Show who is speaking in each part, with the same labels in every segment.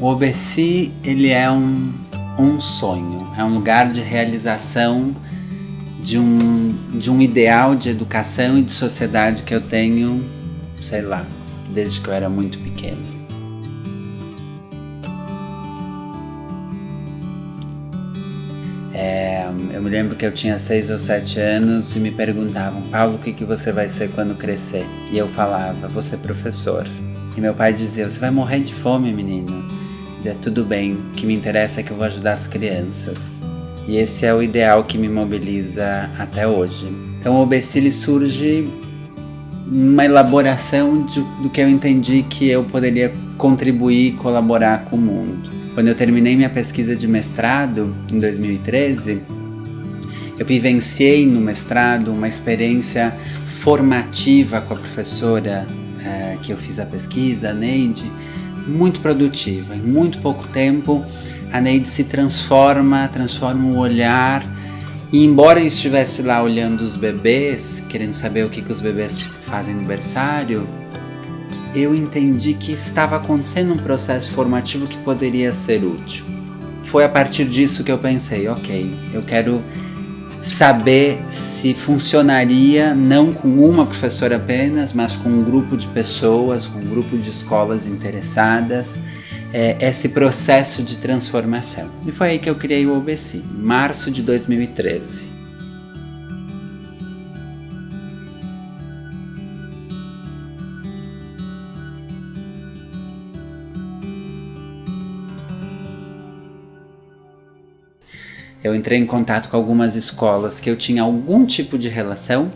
Speaker 1: O OBC, ele é um sonho, é um lugar de realização de um ideal de educação e de sociedade que eu tenho, sei lá, desde que eu era muito pequeno. Eu me lembro que eu tinha 6 ou 7 anos e me perguntavam: Paulo, o que você vai ser quando crescer? E eu falava: vou ser professor. E meu pai dizia: você vai morrer de fome, menino. Eu dizia: tudo bem, o que me interessa é que eu vou ajudar as crianças. E esse é o ideal que me mobiliza até hoje. Então o OBC surge uma elaboração do que eu entendi que eu poderia contribuir e colaborar com o mundo. Quando eu terminei minha pesquisa de mestrado, em 2013, eu vivenciei no mestrado uma experiência formativa com a professora que eu fiz a pesquisa, a Neide, muito produtiva. Em muito pouco tempo, a Neide se transforma o olhar. E embora eu estivesse lá olhando os bebês, querendo saber o que os bebês fazem no berçário, eu entendi que estava acontecendo um processo formativo que poderia ser útil. Foi a partir disso que eu pensei: ok, eu quero saber se funcionaria, não com uma professora apenas, mas com um grupo de pessoas, com um grupo de escolas interessadas, esse processo de transformação. E foi aí que eu criei o OBC, em março de 2013. Eu entrei em contato com algumas escolas que eu tinha algum tipo de relação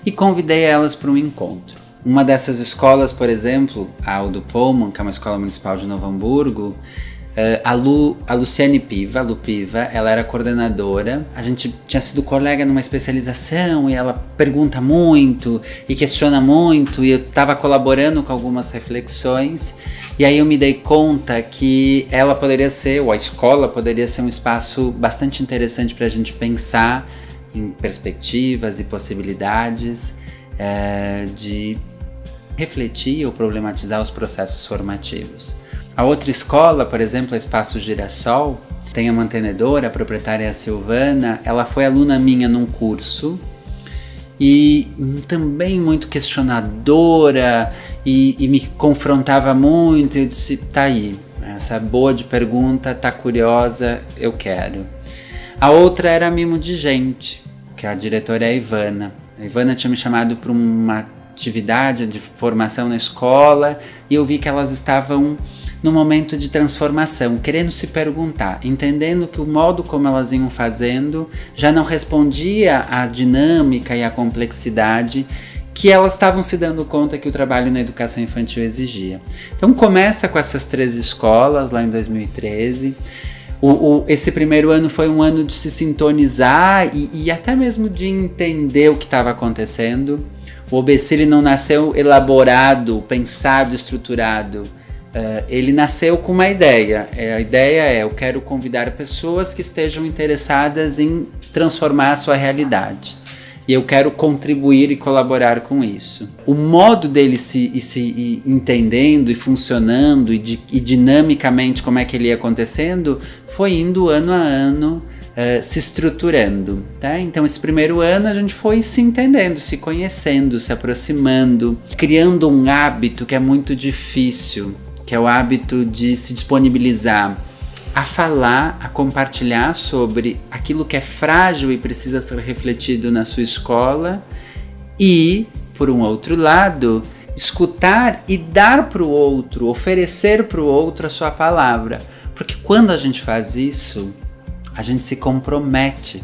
Speaker 1: e convidei elas para um encontro. Uma dessas escolas, por exemplo, a Aldo Pullman, que é uma escola municipal de Novo Hamburgo, a Luciane Piva, a Lu Piva, ela era coordenadora. A gente tinha sido colega numa especialização e ela pergunta muito e questiona muito, e eu estava colaborando com algumas reflexões. E aí eu me dei conta que ela poderia ser, ou a escola poderia ser, um espaço bastante interessante para a gente pensar em perspectivas e possibilidades de refletir ou problematizar os processos formativos. A outra escola, por exemplo, a Espaço Girassol, tem a mantenedora, a proprietária é a Silvana. Ela foi aluna minha num curso e também muito questionadora e me confrontava muito. Eu disse: tá aí, essa boa de pergunta, tá curiosa, eu quero. A outra era a Mimo de Gente, que a diretora é a Ivana. A Ivana tinha me chamado para uma atividade de formação na escola e eu vi que elas estavam num momento de transformação, querendo se perguntar, entendendo que o modo como elas iam fazendo já não respondia à dinâmica e à complexidade que elas estavam se dando conta que o trabalho na educação infantil exigia. Então começa com essas 3 escolas lá em 2013. Esse primeiro ano foi um ano de se sintonizar e até mesmo de entender o que estava acontecendo. O OBC ele não nasceu elaborado, pensado, estruturado. Ele nasceu com uma ideia. A ideia é: eu quero convidar pessoas que estejam interessadas em transformar a sua realidade. E eu quero contribuir e colaborar com isso. O modo dele se entendendo e funcionando e dinamicamente como é que ele ia acontecendo foi indo ano a ano, se estruturando. Tá? Então esse primeiro ano a gente foi se entendendo, se conhecendo, se aproximando, criando um hábito que é muito difícil, que é o hábito de se disponibilizar a falar, a compartilhar sobre aquilo que é frágil e precisa ser refletido na sua escola e, por um outro lado, escutar e dar para o outro, oferecer para o outro a sua palavra. Porque quando a gente faz isso, a gente se compromete.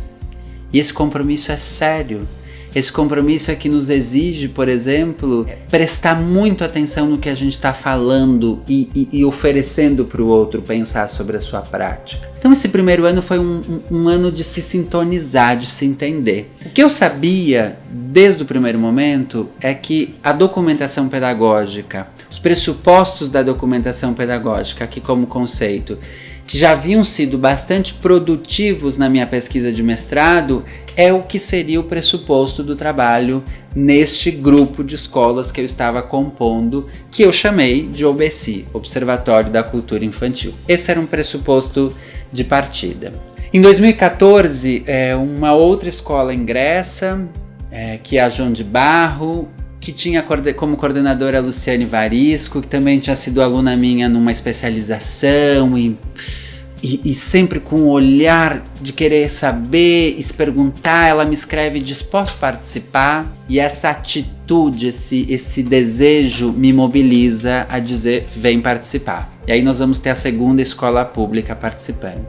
Speaker 1: E esse compromisso é sério. Esse compromisso é que nos exige, por exemplo, prestar muito atenção no que a gente está falando e oferecendo para o outro pensar sobre a sua prática. Então esse primeiro ano foi um ano de se sintonizar, de se entender. O que eu sabia desde o primeiro momento é que a documentação pedagógica, os pressupostos da documentação pedagógica, aqui como conceito, que já haviam sido bastante produtivos na minha pesquisa de mestrado, é o que seria o pressuposto do trabalho neste grupo de escolas que eu estava compondo, que eu chamei de OBCI, Observatório da Cultura Infantil. Esse era um pressuposto de partida. Em 2014, uma outra escola ingressa, que é a João de Barro, que tinha como coordenadora a Luciane Varisco, que também tinha sido aluna minha numa especialização e sempre com um olhar de querer saber e se perguntar. Ela me escreve: diz, posso participar? E essa atitude, esse desejo me mobiliza a dizer: vem participar. E aí nós vamos ter a segunda escola pública participando.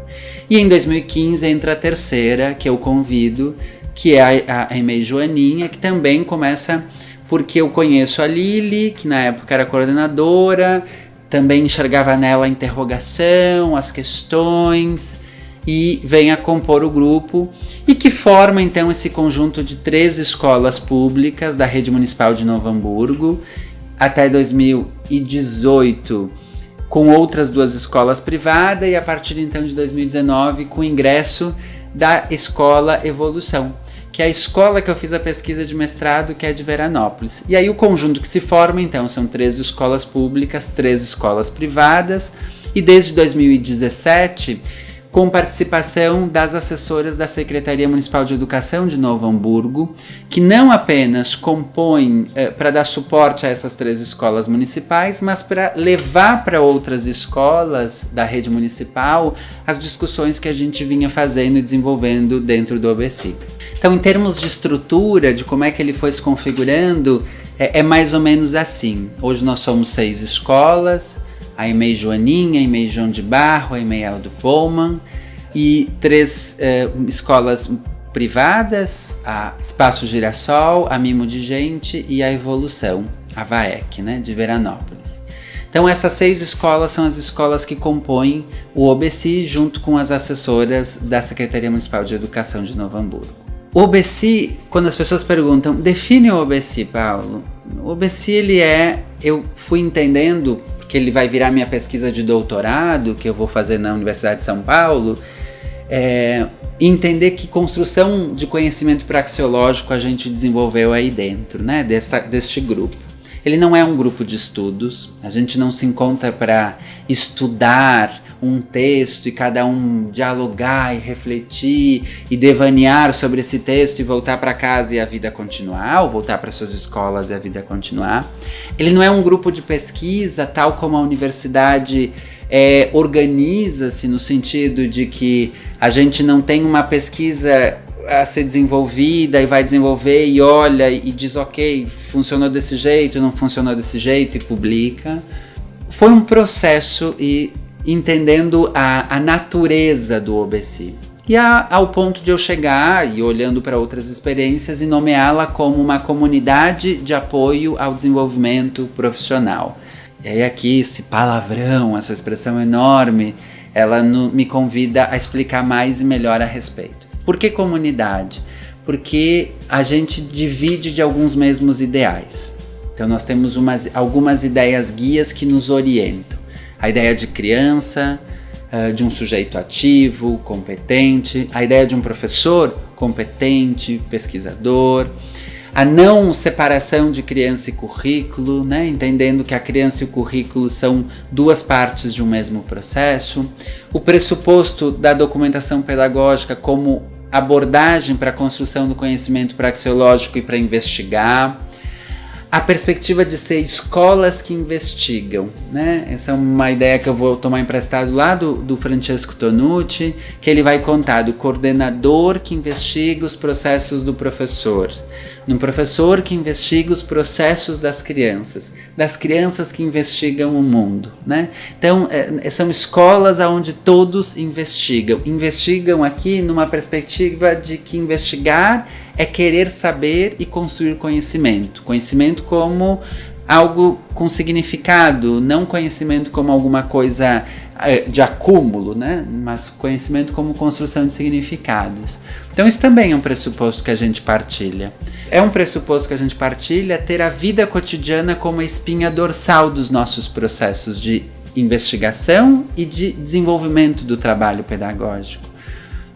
Speaker 1: E em 2015 entra a terceira, que eu convido, que é a EMEI Joaninha, que também começa porque eu conheço a Lili, que na época era coordenadora, também enxergava nela a interrogação, as questões, e vem a compor o grupo, e que forma então esse conjunto de 3 escolas públicas da Rede Municipal de Novo Hamburgo, até 2018, com outras 2 escolas privadas, e a partir então de 2019 com o ingresso da Escola Evolução, que é a escola que eu fiz a pesquisa de mestrado, que é de Veranópolis. E aí o conjunto que se forma, então, são 3 escolas públicas, 3 escolas privadas, e desde 2017, com participação das assessoras da Secretaria Municipal de Educação de Novo Hamburgo, que não apenas compõem para dar suporte a essas 3 escolas municipais, mas para levar para outras escolas da rede municipal as discussões que a gente vinha fazendo e desenvolvendo dentro do OBCI. Então, em termos de estrutura, de como é que ele foi se configurando, é mais ou menos assim. Hoje nós somos 6 escolas, a EMEI Joaninha, a EMEI João de Barro, a EMEI Aldo Pullman, e 3 escolas privadas, a Espaço Girassol, a Mimo de Gente e a Evolução, a VAEC, né, de Veranópolis. Então essas 6 escolas são as escolas que compõem o OBCI, junto com as assessoras da Secretaria Municipal de Educação de Novo Hamburgo. O OBCI, quando as pessoas perguntam, define o OBCI, Paulo. O OBCI, eu fui entendendo, que ele vai virar minha pesquisa de doutorado, que eu vou fazer na Universidade de São Paulo, entender que construção de conhecimento praxeológico a gente desenvolveu aí dentro, né, deste grupo. Ele não é um grupo de estudos, a gente não se encontra para estudar um texto e cada um dialogar e refletir e devanear sobre esse texto e voltar para casa e a vida continuar, ou voltar para suas escolas e a vida continuar. Ele não é um grupo de pesquisa, tal como a universidade organiza-se, no sentido de que a gente não tem uma pesquisa a ser desenvolvida e vai desenvolver e olha e diz: ok, funcionou desse jeito, não funcionou desse jeito, e publica. Foi um processo e entendendo a natureza do OBCI. E ao ponto de eu chegar e olhando para outras experiências e nomeá-la como uma comunidade de apoio ao desenvolvimento profissional. E aí aqui esse palavrão, essa expressão enorme, ela me convida a explicar mais e melhor a respeito. Por que comunidade? Porque a gente divide de alguns mesmos ideais. Então nós temos algumas ideias guias que nos orientam. A ideia de criança, de um sujeito ativo, competente, a ideia de um professor competente, pesquisador, a não separação de criança e currículo, né? Entendendo que a criança e o currículo são 2 partes de um mesmo processo, o pressuposto da documentação pedagógica como abordagem para a construção do conhecimento praxeológico e para investigar, a perspectiva de ser escolas que investigam, né? Essa é uma ideia que eu vou tomar emprestado lá do Francesco Tonucci, que ele vai contar do coordenador que investiga os processos do professor, num professor que investiga os processos das crianças que investigam o mundo, né? Então, são escolas onde todos investigam aqui numa perspectiva de que investigar é querer saber e construir conhecimento como algo com significado, não conhecimento como alguma coisa de acúmulo, né? Mas conhecimento como construção de significados. Então isso também é um pressuposto que a gente partilha. É um pressuposto que a gente partilha ter a vida cotidiana como a espinha dorsal dos nossos processos de investigação e de desenvolvimento do trabalho pedagógico.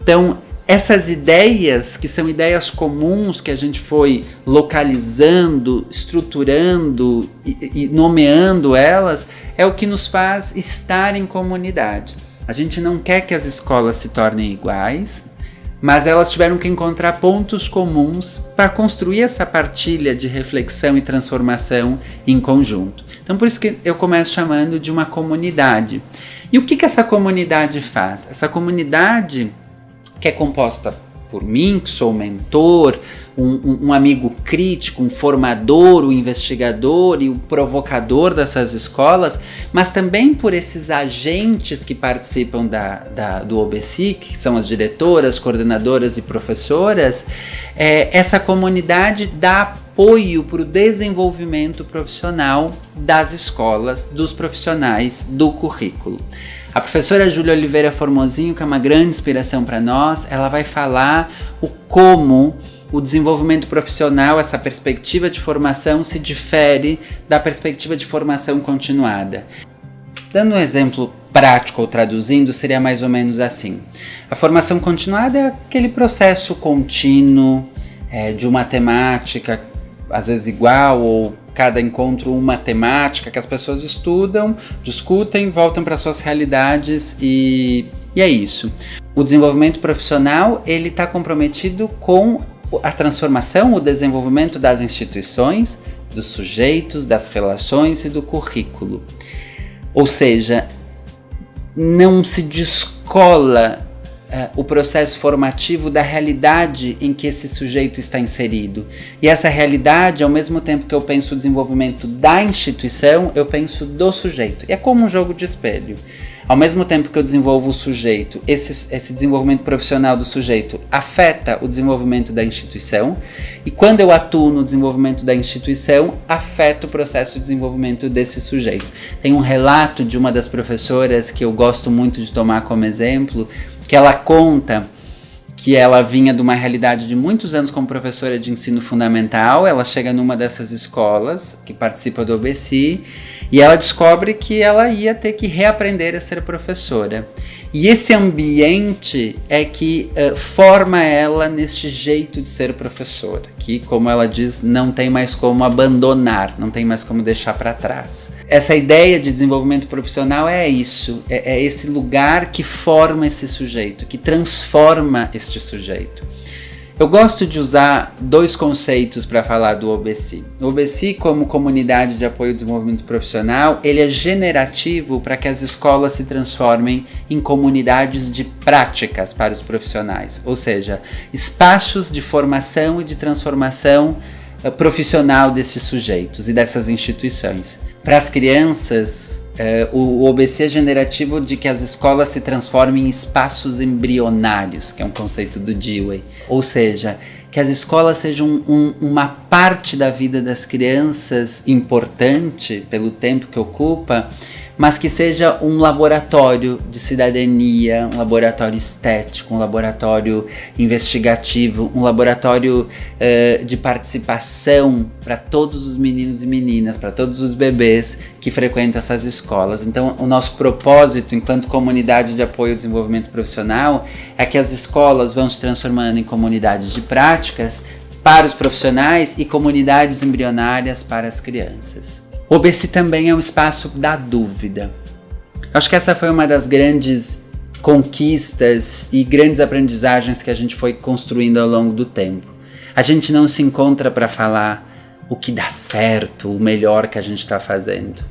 Speaker 1: Então, essas ideias, que são ideias comuns que a gente foi localizando, estruturando e nomeando elas, é o que nos faz estar em comunidade. A gente não quer que as escolas se tornem iguais, mas elas tiveram que encontrar pontos comuns para construir essa partilha de reflexão e transformação em conjunto. Então, por isso que eu começo chamando de uma comunidade. E o que essa comunidade faz? Essa comunidade, que é composta por mim, que sou o mentor, um amigo crítico, um formador, o investigador e o provocador dessas escolas, mas também por esses agentes que participam do OBSI, que são as diretoras, coordenadoras e professoras. Essa comunidade dá apoio para o desenvolvimento profissional das escolas, dos profissionais, do currículo. A professora Júlia Oliveira Formosinho, que é uma grande inspiração para nós, ela vai falar como o desenvolvimento profissional, essa perspectiva de formação, se difere da perspectiva de formação continuada. Dando um exemplo prático ou traduzindo, seria mais ou menos assim. A formação continuada é aquele processo contínuo de uma temática, às vezes igual, ou cada encontro uma temática que as pessoas estudam, discutem, voltam para suas realidades e é isso. O desenvolvimento profissional, ele está comprometido com a transformação, o desenvolvimento das instituições, dos sujeitos, das relações e do currículo. Ou seja, não se descola o processo formativo da realidade em que esse sujeito está inserido. E essa realidade, ao mesmo tempo que eu penso o desenvolvimento da instituição, eu penso do sujeito. E é como um jogo de espelho. Ao mesmo tempo que eu desenvolvo o sujeito, esse desenvolvimento profissional do sujeito afeta o desenvolvimento da instituição, e quando eu atuo no desenvolvimento da instituição, afeta o processo de desenvolvimento desse sujeito. Tem um relato de uma das professoras que eu gosto muito de tomar como exemplo, que ela conta que ela vinha de uma realidade de muitos anos como professora de ensino fundamental. Ela chega numa dessas escolas que participa do OBSI e ela descobre que ela ia ter que reaprender a ser professora. E esse ambiente é que forma ela neste jeito de ser professora, que, como ela diz, não tem mais como abandonar, não tem mais como deixar para trás. Essa ideia de desenvolvimento profissional é isso, é esse lugar que forma esse sujeito, que transforma este sujeito. Eu gosto de usar dois conceitos para falar do OBSI. O OBSI, como comunidade de apoio ao desenvolvimento profissional, ele é generativo para que as escolas se transformem em comunidades de práticas para os profissionais, ou seja, espaços de formação e de transformação profissional desses sujeitos e dessas instituições. Para as crianças, o OBSI é generativo de que as escolas se transformem em espaços embrionários, que é um conceito do Dewey. Ou seja, que as escolas sejam uma parte da vida das crianças importante pelo tempo que ocupa, mas que seja um laboratório de cidadania, um laboratório estético, um laboratório investigativo, um laboratório de participação para todos os meninos e meninas, para todos os bebês que frequentam essas escolas. Então, o nosso propósito, enquanto comunidade de apoio ao desenvolvimento profissional, é que as escolas vão se transformando em comunidades de práticas para os profissionais e comunidades embrionárias para as crianças. O OBSI também é um espaço da dúvida. Acho que essa foi uma das grandes conquistas e grandes aprendizagens que a gente foi construindo ao longo do tempo. A gente não se encontra para falar o que dá certo, o melhor que a gente está fazendo.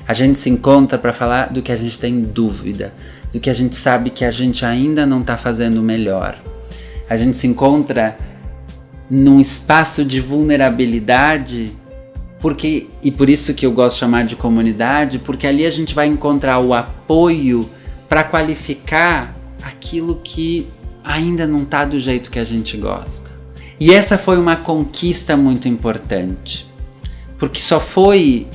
Speaker 1: A gente se encontra para falar do que a gente tem dúvida, do que a gente sabe que a gente ainda não está fazendo melhor. A gente se encontra num espaço de vulnerabilidade, e por isso que eu gosto de chamar de comunidade, porque ali a gente vai encontrar o apoio para qualificar aquilo que ainda não está do jeito que a gente gosta. E essa foi uma conquista muito importante, porque só foi,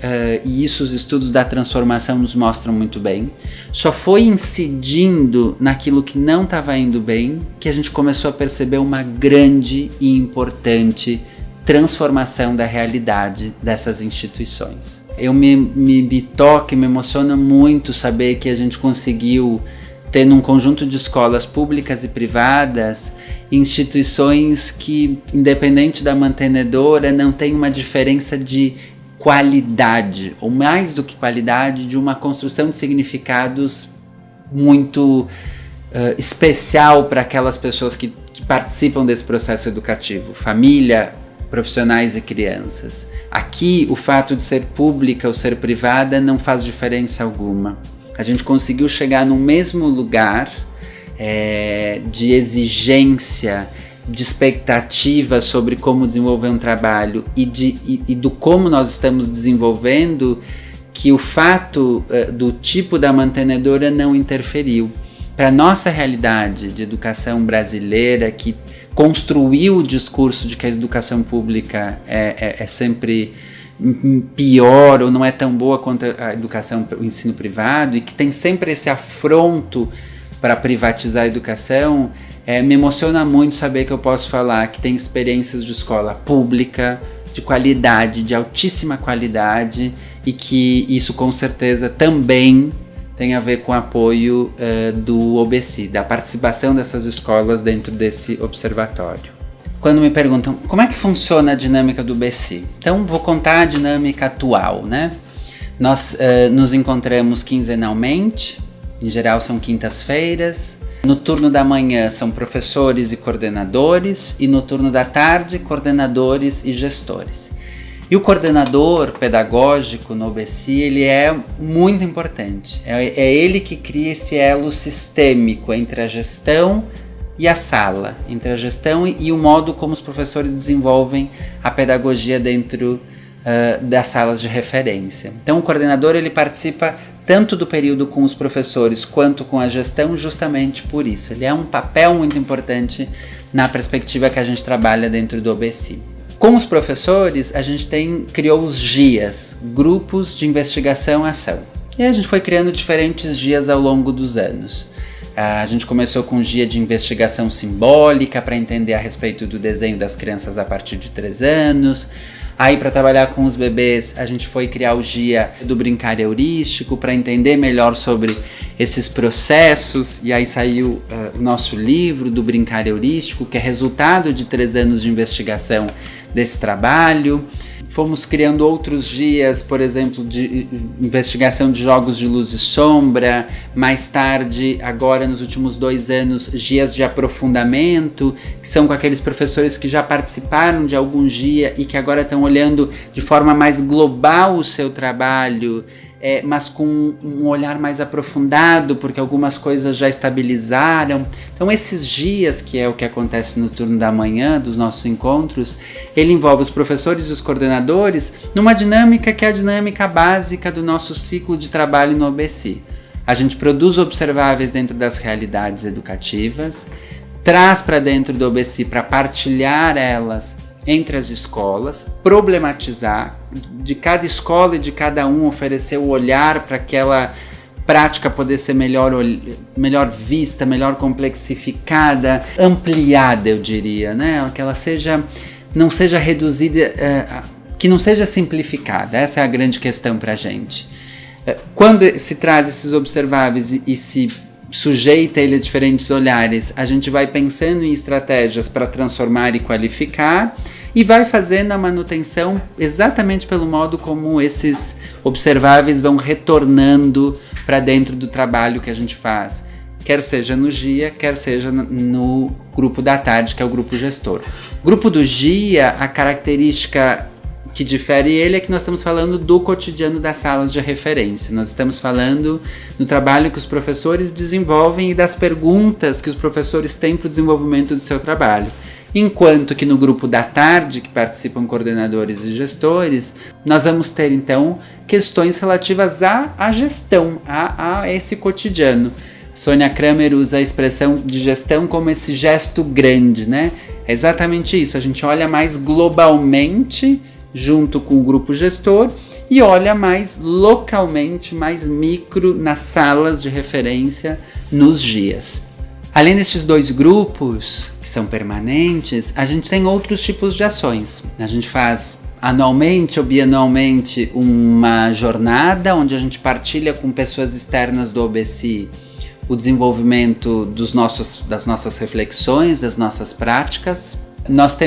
Speaker 1: e isso os estudos da transformação nos mostram muito bem, só foi incidindo naquilo que não estava indo bem que a gente começou a perceber uma grande e importante transformação da realidade dessas instituições. Me toca e me emociona muito saber que a gente conseguiu ter num conjunto de escolas públicas e privadas instituições que, independente da mantenedora, não tem uma diferença de qualidade, ou mais do que qualidade, de uma construção de significados muito especial para aquelas pessoas que participam desse processo educativo, família, profissionais e crianças. Aqui, o fato de ser pública ou ser privada não faz diferença alguma. A gente conseguiu chegar no mesmo lugar de exigência, de expectativa sobre como desenvolver um trabalho e do como nós estamos desenvolvendo, que o fato do tipo da mantenedora não interferiu. Para a nossa realidade de educação brasileira, que construiu o discurso de que a educação pública é sempre pior ou não é tão boa quanto a educação, o ensino privado, e que tem sempre esse afronto para privatizar a educação, me emociona muito saber que eu posso falar que tem experiências de escola pública, de qualidade, de altíssima qualidade, e que isso com certeza também tem a ver com o apoio do OBC, da participação dessas escolas dentro desse observatório. Quando me perguntam como é que funciona a dinâmica do OBC, então vou contar a dinâmica atual, né? Nós nos encontramos quinzenalmente, em geral são quintas-feiras. No turno da manhã são professores e coordenadores, e no turno da tarde, coordenadores e gestores. E o coordenador pedagógico no OBC, ele é muito importante. É ele que cria esse elo sistêmico entre a gestão e a sala, entre a gestão e o modo como os professores desenvolvem a pedagogia dentro das salas de referência. Então o coordenador, ele participa tanto do período com os professores quanto com a gestão, justamente por isso. Ele é um papel muito importante na perspectiva que a gente trabalha dentro do OBC. Com os professores, a gente criou os GIAs, Grupos de Investigação e Ação. E a gente foi criando diferentes GIAs ao longo dos anos. A gente começou com o GIA de investigação simbólica para entender a respeito do desenho das crianças a partir de 3 anos. Aí, para trabalhar com os bebês, a gente foi criar o GIA do brincar heurístico para entender melhor sobre esses processos. E aí saiu o nosso livro do brincar heurístico, que é resultado de 3 anos de investigação desse trabalho. Fomos criando outros GIAs, por exemplo, de investigação de jogos de luz e sombra. Mais tarde, agora nos últimos 2 anos, GIAs de aprofundamento, que são com aqueles professores que já participaram de algum GIA e que agora estão olhando de forma mais global o seu trabalho, mas com um olhar mais aprofundado, porque algumas coisas já estabilizaram. Então esses GIAs, que é o que acontece no turno da manhã dos nossos encontros, ele envolve os professores e os coordenadores numa dinâmica que é a dinâmica básica do nosso ciclo de trabalho no OBC. A gente produz observáveis dentro das realidades educativas, traz para dentro do OBC para partilhar elas entre as escolas, problematizar, de cada escola e de cada um oferecer o olhar para aquela prática poder ser melhor vista, melhor complexificada, ampliada, eu diria, né? Que ela não seja reduzida, que não seja simplificada. Essa é a grande questão para a gente. Quando se traz esses observáveis e se sujeita ele a diferentes olhares, a gente vai pensando em estratégias para transformar e qualificar, e vai fazendo a manutenção exatamente pelo modo como esses observáveis vão retornando para dentro do trabalho que a gente faz, quer seja no GIA, quer seja no grupo da tarde, que é o grupo gestor. Grupo do GIA, a característica que difere ele é que nós estamos falando do cotidiano das salas de referência. Nós estamos falando do trabalho que os professores desenvolvem e das perguntas que os professores têm para o desenvolvimento do seu trabalho. Enquanto que no grupo da tarde, que participam coordenadores e gestores, nós vamos ter então questões relativas à gestão, a esse cotidiano. Sônia Kramer usa a expressão de gestão como esse gesto grande, né? É exatamente isso, a gente olha mais globalmente junto com o grupo gestor e olha mais localmente, mais micro nas salas de referência, nos GIAs. Além destes 2 grupos, que são permanentes, a gente tem outros tipos de ações. A gente faz anualmente ou bianualmente uma jornada onde a gente partilha com pessoas externas do OBC o desenvolvimento das nossas reflexões, das nossas práticas. Nós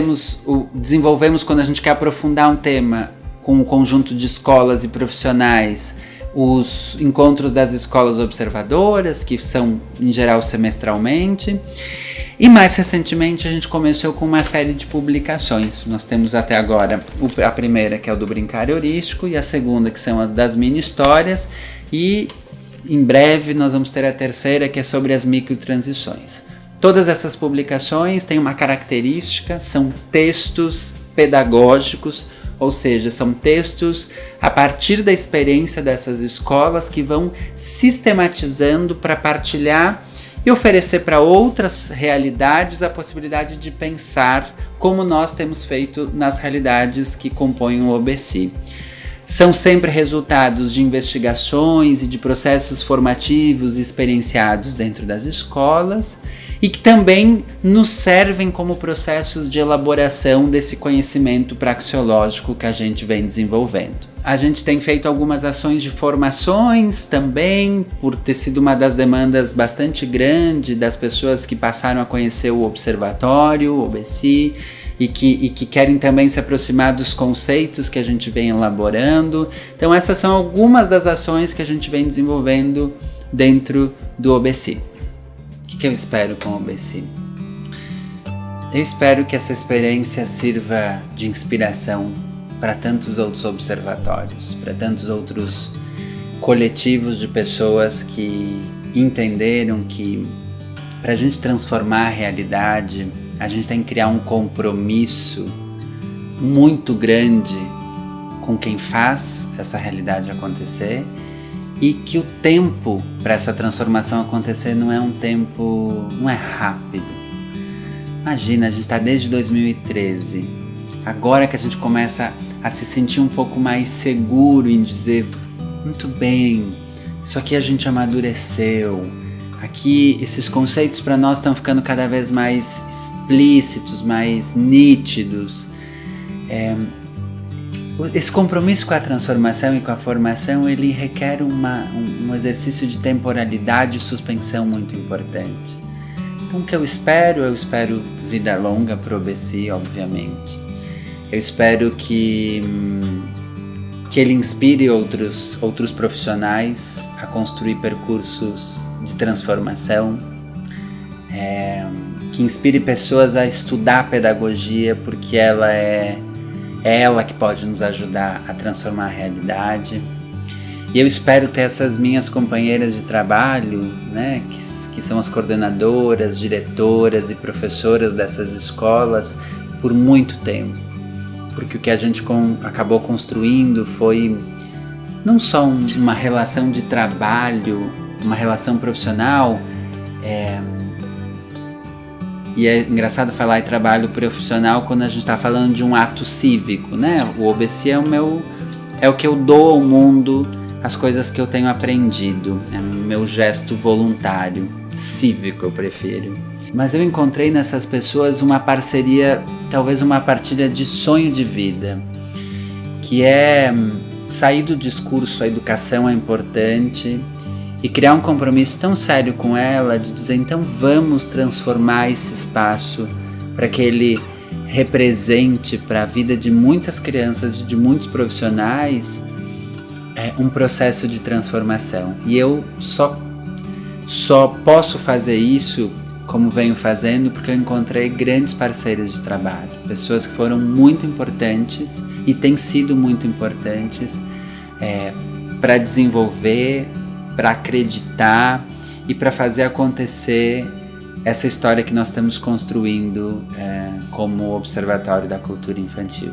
Speaker 1: desenvolvemos, quando a gente quer aprofundar um tema com um conjunto de escolas e profissionais, os encontros das escolas observadoras, que são em geral semestralmente. E mais recentemente a gente começou com uma série de publicações. Nós temos até agora a primeira, que é o do Brincar Heurístico, e a segunda, que são a das mini-histórias, e em breve nós vamos ter a terceira, que é sobre as microtransições. Todas essas publicações têm uma característica, são textos pedagógicos, ou seja, são textos a partir da experiência dessas escolas que vão sistematizando para partilhar e oferecer para outras realidades a possibilidade de pensar como nós temos feito nas realidades que compõem o OBC. São sempre resultados de investigações e de processos formativos experienciados dentro das escolas e que também nos servem como processos de elaboração desse conhecimento praxeológico que a gente vem desenvolvendo. A gente tem feito algumas ações de formações também, por ter sido uma das demandas bastante grande das pessoas que passaram a conhecer o observatório, o OBC, e que querem também se aproximar dos conceitos que a gente vem elaborando. Então essas são algumas das ações que a gente vem desenvolvendo dentro do OBC. O que eu espero com o OBC? Eu espero que essa experiência sirva de inspiração para tantos outros observatórios, para tantos outros coletivos de pessoas que entenderam que para a gente transformar a realidade, a gente tem que criar um compromisso muito grande com quem faz essa realidade acontecer e que o tempo para essa transformação acontecer não é rápido. Imagina, a gente está desde 2013, agora que a gente começa a se sentir um pouco mais seguro em dizer, muito bem, isso aqui a gente amadureceu, aqui esses conceitos para nós estão ficando cada vez mais explícitos, mais nítidos. Esse compromisso com a transformação e com a formação, ele requer um exercício de temporalidade e suspensão muito importante. Então o que eu espero vida longa para o OBC, obviamente. Eu espero que ele inspire outros profissionais a construir percursos de transformação, que inspire pessoas a estudar a pedagogia, porque ela é ela que pode nos ajudar a transformar a realidade. E eu espero ter essas minhas companheiras de trabalho, né, que são as coordenadoras, diretoras e professoras dessas escolas por muito tempo. Porque o que a gente acabou construindo foi não só uma relação de trabalho, uma relação profissional, e é engraçado falar em trabalho profissional quando a gente está falando de um ato cívico, né? O OBC é o que eu dou ao mundo, as coisas que eu tenho aprendido, é o meu gesto voluntário, cívico eu prefiro. Mas eu encontrei nessas pessoas uma parceria, talvez uma partilha de sonho de vida, que é sair do discurso, a educação é importante, e criar um compromisso tão sério com ela, de dizer, então vamos transformar esse espaço para que ele represente para a vida de muitas crianças e de muitos profissionais um processo de transformação. E eu só posso fazer isso como venho fazendo porque eu encontrei grandes parceiros de trabalho, pessoas que foram muito importantes e têm sido muito importantes para desenvolver, para acreditar e para fazer acontecer essa história que nós estamos construindo como Observatório da Cultura Infantil.